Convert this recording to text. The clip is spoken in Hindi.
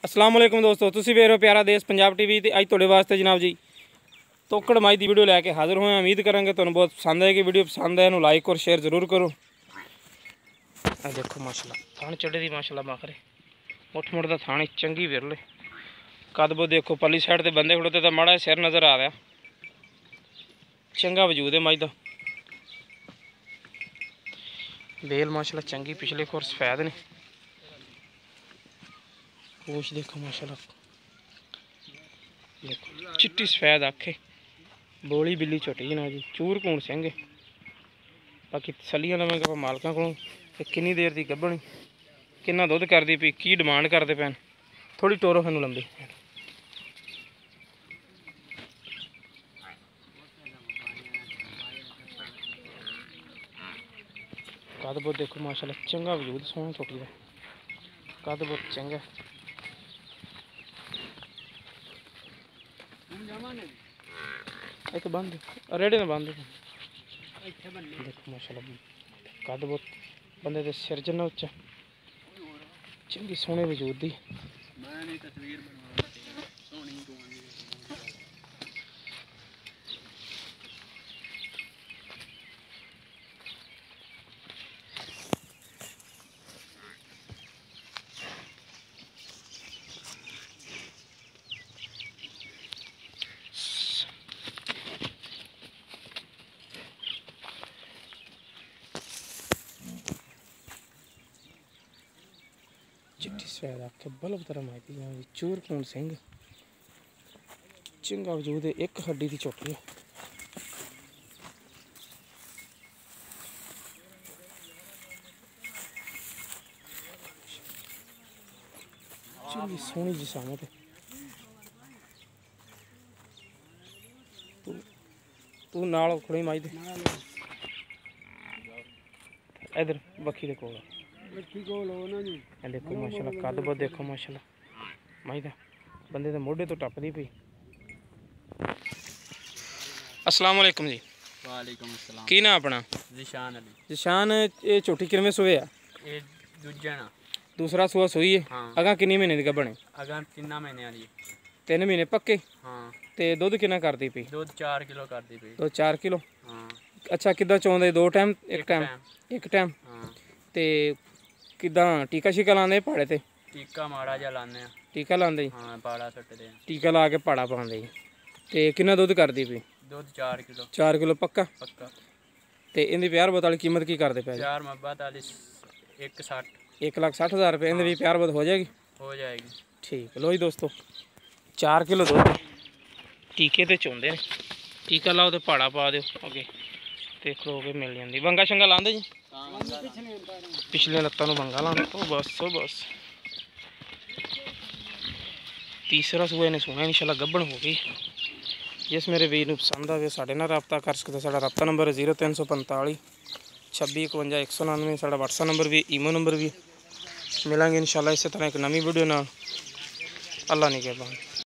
अस्सलाम वालेकुम दोस्तों, तुसीं वेख रहे हो प्यारा देश पंजाब टीवी ते अज तुहाडे वास्ते जनाब जी तोकड़ माई की वीडियो लैके हाजिर होए। उम्मीद करांगे तुहानूं बहुत पसंद आएगी। वीडियो पसंद है इहनूं लाइक और शेयर जरूर करो। आ देखो माशाल्लाह थान चढ़े दी माशाल्लाह माखरे मुठ मुठ दा थान चंगी विरले कद बो देखो पली साइड ते बंदे खड़ोते तो माड़ा सिर नज़र आ रहा चंगा वजूद है माई दा। बेल माशाल्लाह चंगी पिछले खोर सफेद ने पूछ देखो माशाल्लाह देखो चिट्टी सफेद आखे बोली बिल्ली झोटी ना जी चूर कूण सिंह है। बाकी तसलियां लवेंगे मालकों को किन्नी देर की गब्भणी किन्ना दुध करती पई की डिमांड करते पैन थोड़ी टोरो सानू लंबी कद बहुत देखो माशाल्लाह चंगा वजूद सोहना छोटी का कद बहुत चंगा तो बंद रेड़े ने बंद देखो माशाल्लाह कद बहुत बंदे दे सिर जिन्ना उच्चा चंगी सोहने वजूद दी चिट्ठी सफेद आखे बल्ब तरह मारती है चूर कूण सिंह चंगा वजूद है एक हड्डी की झोटी है। चंगी सोहनी जिसामत है। तू नाल खड़ी माई दे इधर बखी दे कोल देखो माशाल्लाह कद बहुत देखो माशाल्लाह माई दा बंदे दे मोढे तो टपदी पई। अस्सलाम वालेकुम जी। वालेकुम अस्सलाम। की ना अपना जिशान अली। जिशान ये झोटी किनवें सूए आ ये दूजा ना दूसरा सूआ सूई है। हाँ। अगा किन्नी महीने दी गब्भण है अगर 3 महीने वाली 3 महीने पक्के। हाँ ते दुध किन्ना करदी पई दूध 4 किलो करती पई 2-4 किलो। हाँ अच्छा किद्दां चोंदे 2 टाइम एक टाइम एक टाइम हाँ ते किद्दां टीका शीका लांदे पाड़े ते टीका माड़ा जा लाने टीका लांदे जी हाँ पाड़ा सट्टदे टीका ला के पाड़ा पांदे जी ते किन्ना दुध करदी पई दूध 4 किलो 4 किलो पक्का पक्का। ते इंदी प्यार बोत वाली कीमत की करदे पे 4 मुहब्बत वाली 160 1,60,000 रुपये इंदी भी प्यार बोत हो जाएगी हो जाएगी। ठीक लो जी दोस्तों 4 किलो दुध टीके ते चोंदे ने टीका लाओ तो पाड़ा पा दो अगे ते खलो के मिल जाती बंगा शंगा लांदे जी पिछले लत्तां नूं बंगा लांदे ओ बस तीसरा सूआ ने सुना इंशाल्लाह गब्भण हो गई। जिस मेरे वीर नूं पसंद आवे साडे नाल राबता कर सकदे। साडा राबता नंबर है 0345 26 51 199। साडा व्हाट्सएप नंबर भी ईमो नंबर भी। मिलांगे इंशाल्लाह इस तरह एक नवी वीडियो नाल। अल्लाह निगहबान।